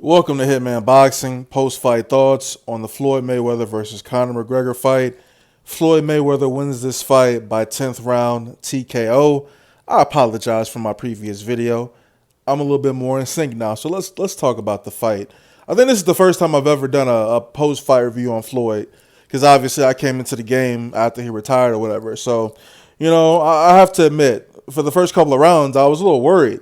Welcome to Hitman Boxing, post-fight thoughts on the Floyd Mayweather versus Conor McGregor fight. Floyd Mayweather wins this fight by 10th round TKO. I apologize for my previous video. I'm a little bit more in sync now, so let's talk about the fight. I think this is the first time I've ever done a post-fight review on Floyd, because obviously I came into the game after he retired or whatever. So, I have to admit, for the first couple of rounds, I was a little worried.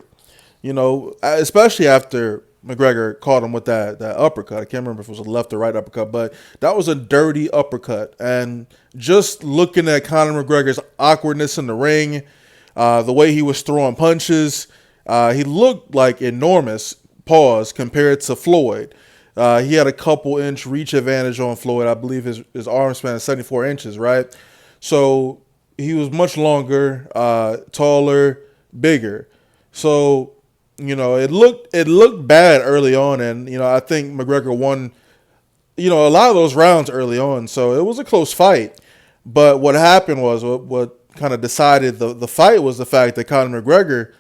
Especially after McGregor caught him with that uppercut. I can't remember if it was a left or right uppercut, but that was a dirty uppercut. And just looking at Conor McGregor's awkwardness in the ring, the way he was throwing punches, he looked like enormous pause compared to Floyd. He had a couple inch reach advantage on Floyd. I believe his arm span is 74 inches, right? So he was much longer, taller, bigger. So it looked bad early on, and I think McGregor won, a lot of those rounds early on. So it was a close fight. But what happened was what kind of decided the fight was the fact that Conor McGregor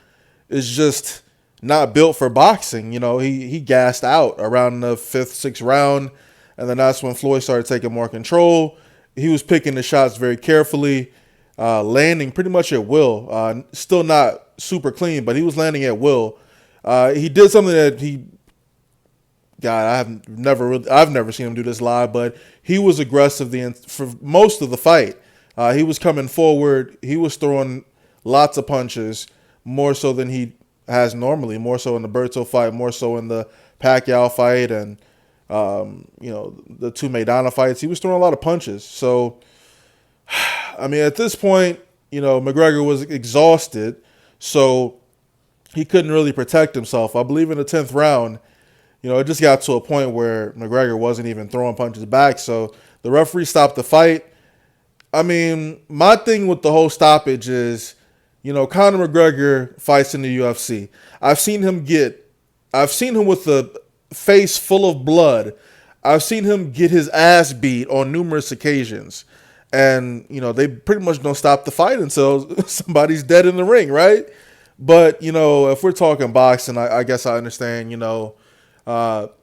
is just not built for boxing. He gassed out around the 5th, 6th round, and then that's when Floyd started taking more control. He was picking the shots very carefully, landing pretty much at will. Still not super clean, but he was landing at will. He did something that I've never seen him do this live, but he was aggressive for most of the fight. He was coming forward. He was throwing lots of punches, more so than he has normally, more so in the Berto fight, more so in the Pacquiao fight, and the two Maidana fights. He was throwing a lot of punches. So, at this point, McGregor was exhausted, so he couldn't really protect himself. I believe in the 10th round, it just got to a point where McGregor wasn't even throwing punches back. So the referee stopped the fight. My thing with the whole stoppage is, Conor McGregor fights in the UFC. I've seen him with a face full of blood. I've seen him get his ass beat on numerous occasions. And, they pretty much don't stop the fight until somebody's dead in the ring, right? But, if we're talking boxing, I guess I understand, you're not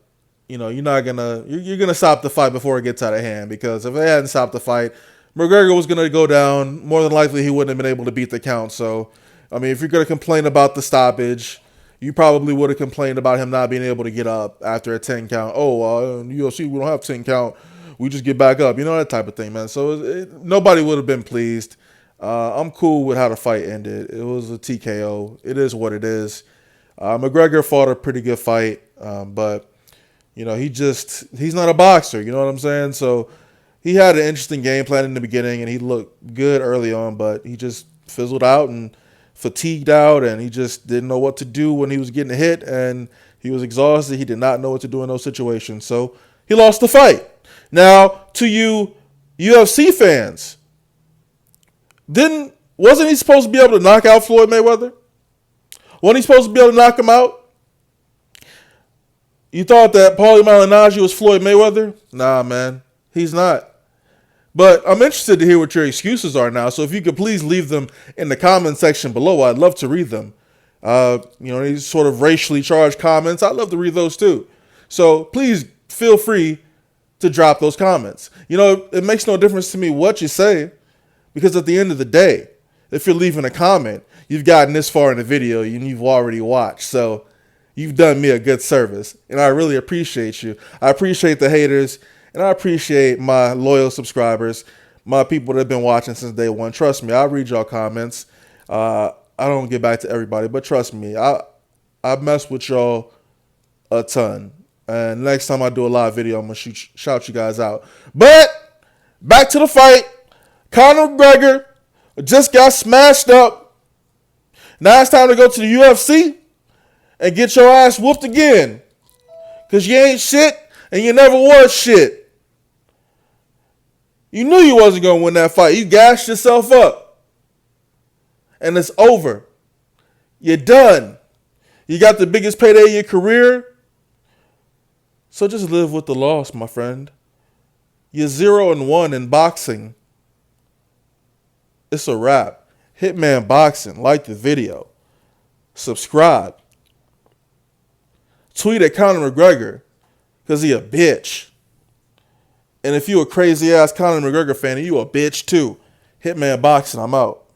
you're going to stop the fight before it gets out of hand, because if they hadn't stopped the fight, McGregor was going to go down. More than likely, he wouldn't have been able to beat the count. So, if you're going to complain about the stoppage, you probably would have complained about him not being able to get up after a 10 count. In the UFC, we don't have 10 count. We just get back up. That type of thing, man. So nobody would have been pleased. I'm cool with how the fight ended. It was a TKO. It is what it is. McGregor fought a pretty good fight, but he's not a boxer. You know what I'm saying? So he had an interesting game plan in the beginning, and he looked good early on, but he just fizzled out and fatigued out, and he just didn't know what to do when he was getting hit, and he was exhausted. He did not know what to do in those situations, so he lost the fight. Now, to you UFC fans, wasn't he supposed to be able to knock out Floyd Mayweather? Wasn't he supposed to be able to knock him out? You thought that Paulie Malignaggi was Floyd Mayweather? Nah, man, he's not. But I'm interested to hear what your excuses are now. So if you could please leave them in the comment section below, I'd love to read them. These sort of racially charged comments, I'd love to read those too. So please feel free to drop those comments. It makes no difference to me what you say, because at the end of the day, if you're leaving a comment, you've gotten this far in the video and you've already watched. So you've done me a good service, and I really appreciate you. I appreciate the haters, and I appreciate my loyal subscribers, my people that have been watching since day one. Trust me, I read y'all comments. I don't get back to everybody, but trust me, I mess with y'all a ton. And next time I do a live video, I'm going to shout you guys out. But back to the fight. Conor McGregor just got smashed up. Now it's time to go to the UFC and get your ass whooped again, because you ain't shit and you never was shit. You knew you wasn't going to win that fight. You gassed yourself up. And it's over. You're done. You got the biggest payday of your career. So just live with the loss, my friend. You're 0-1 in boxing. It's a wrap. Hitman Boxing. Like the video. Subscribe. tweet at Conor McGregor because he a bitch. And if you a crazy ass Conor McGregor fan, you a bitch too. Hitman Boxing, I'm out.